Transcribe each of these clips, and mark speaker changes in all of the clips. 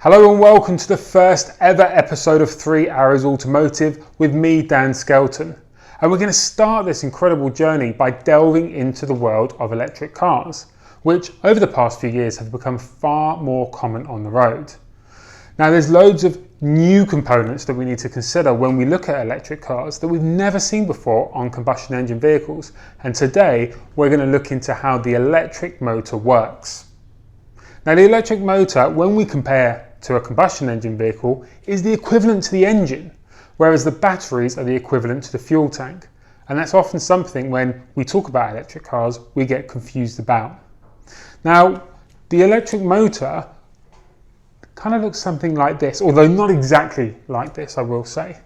Speaker 1: Hello and welcome to the first ever episode of Three Arrows Automotive with me, Dan Skelton. And we're going to start this incredible journey by delving into the world of electric cars, which over the past few years have become far more common on the road. Now there's loads of new components that we need to consider when we look at electric cars that we've never seen before on combustion engine vehicles. And today we're going to look into how the electric motor works. Now the electric motor, when we compare to a combustion engine vehicle, is the equivalent to the engine, whereas the batteries are the equivalent to the fuel tank. And that's often something when we talk about electric cars we get confused about. Now the electric motor kind of looks something like this, although not exactly like this, I will say.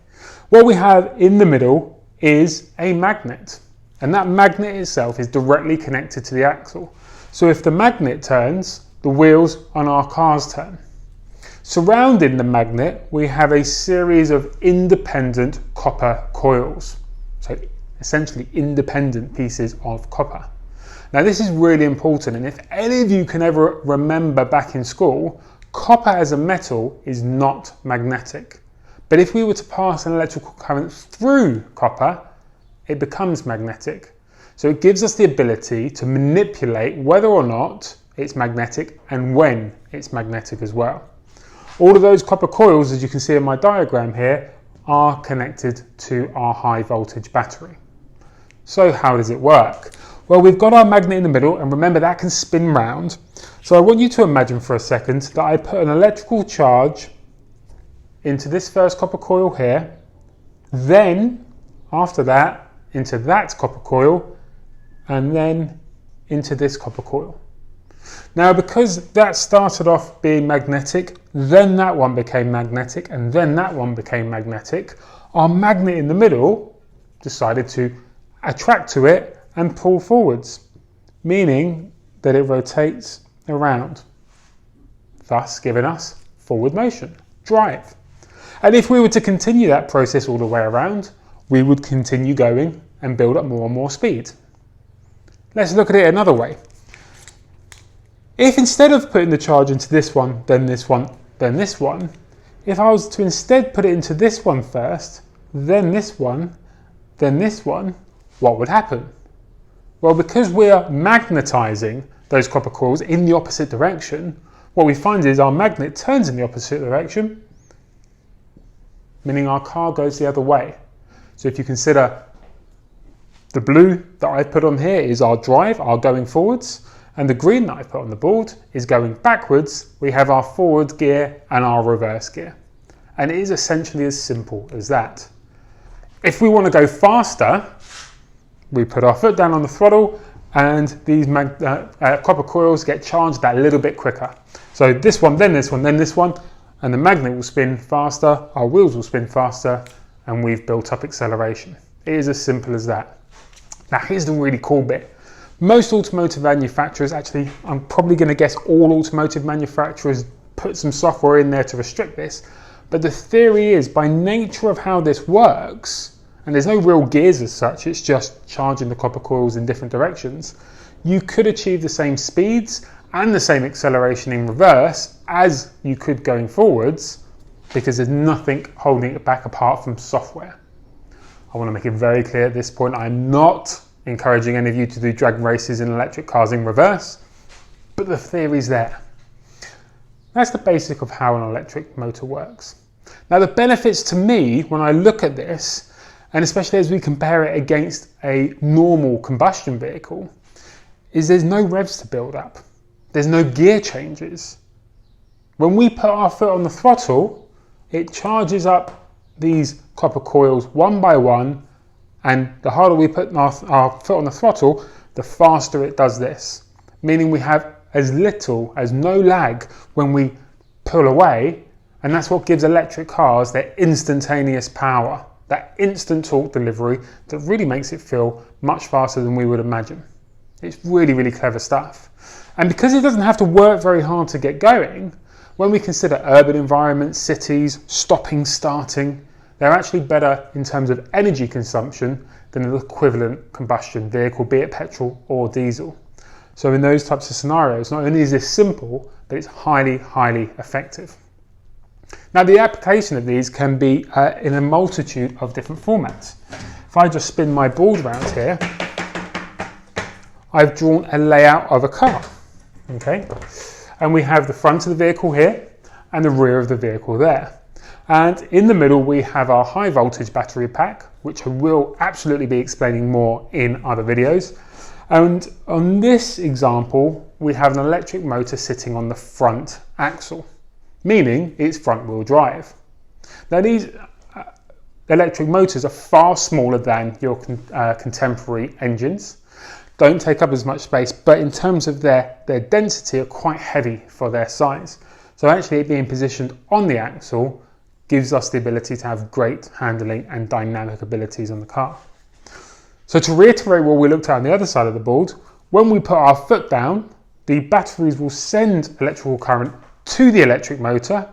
Speaker 1: What we have in the middle is a magnet, and that magnet itself is directly connected to the axle. So if the magnet turns, the wheels on our cars turn. Surrounding the magnet, we have a series of independent copper coils. So essentially independent pieces of copper. Now this is really important, and if any of you can ever remember back in school, copper as a metal is not magnetic. But if we were to pass an electrical current through copper, it becomes magnetic. So it gives us the ability to manipulate whether or not it's magnetic and when it's magnetic as well. All of those copper coils, as you can see in my diagram here, are connected to our high voltage battery. So how does it work? Well, we've got our magnet in the middle, and remember that can spin round. So I want you to imagine for a second that I put an electrical charge into this first copper coil here, then after that into that copper coil, and then into this copper coil. Now because that started off being magnetic, then that one became magnetic, and then that one became magnetic, our magnet in the middle decided to attract to it and pull forwards, meaning that it rotates around, thus giving us forward motion, drive. And if we were to continue that process all the way around, we would continue going and build up more and more speed. Let's look at it another way. If instead of putting the charge into this one, then this one, then this one, if I was to instead put it into this one first, then this one, then this one, what would happen? Well, because we're magnetizing those copper coils in the opposite direction, what we find is our magnet turns in the opposite direction, meaning our car goes the other way. So if you consider the blue that I've put on here is our drive, our going forwards, and the green that I've put on the board is going backwards. We have our forward gear and our reverse gear. And it is essentially as simple as that. If we want to go faster, we put our foot down on the throttle, and these copper coils get charged that little bit quicker. So this one, then this one, then this one, and the magnet will spin faster, our wheels will spin faster, and we've built up acceleration. It is as simple as that. Now here's the really cool bit. Most automotive manufacturers, actually I'm probably going to guess all automotive manufacturers put some software in there to restrict this, but the theory is by nature of how this works, and there's no real gears as such, it's just charging the copper coils in different directions, you could achieve the same speeds and the same acceleration in reverse as you could going forwards, because there's nothing holding it back apart from software. I want to make it very clear at this point, I'm not encouraging any of you to do drag races in electric cars in reverse, but the theory's there. That's the basic of how an electric motor works. Now the benefits to me when I look at this, and especially as we compare it against a normal combustion vehicle, is there's no revs to build up. There's no gear changes. When we put our foot on the throttle, it charges up these copper coils one by one, and the harder we put our foot on the throttle, the faster it does this. Meaning we have as little as no lag when we pull away, and that's what gives electric cars their instantaneous power, that instant torque delivery that really makes it feel much faster than we would imagine. It's really, really clever stuff. And because it doesn't have to work very hard to get going, when we consider urban environments, cities, stopping, starting, they're actually better in terms of energy consumption than an equivalent combustion vehicle, be it petrol or diesel. So in those types of scenarios, not only is this simple, but it's highly, highly effective. Now the application of these can be in a multitude of different formats. If I just spin my board around here, I've drawn a layout of a car, okay? And we have the front of the vehicle here and the rear of the vehicle there. And in the middle we have our high voltage battery pack, which I will absolutely be explaining more in other videos. And on this example, we have an electric motor sitting on the front axle, meaning it's front wheel drive. Now these electric motors are far smaller than your contemporary engines, don't take up as much space, but in terms of their density are quite heavy for their size. So actually it being positioned on the axle gives us the ability to have great handling and dynamic abilities on the car. So to reiterate what we looked at on the other side of the board, when we put our foot down, the batteries will send electrical current to the electric motor,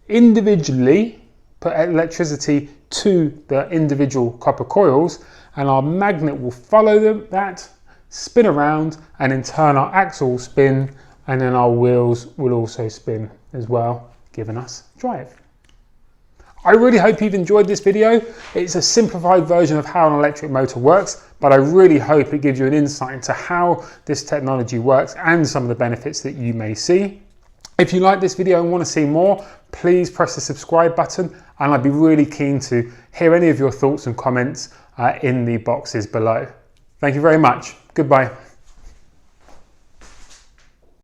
Speaker 1: individually put electricity to the individual copper coils, and our magnet will follow that, spin around, and in turn our axle will spin, and then our wheels will also spin as well, giving us drive. I really hope you've enjoyed this video. It's a simplified version of how an electric motor works, but I really hope it gives you an insight into how this technology works and some of the benefits that you may see. If you like this video and want to see more, please press the subscribe button, and I'd be really keen to hear any of your thoughts and comments in the boxes below. Thank you very much. Goodbye.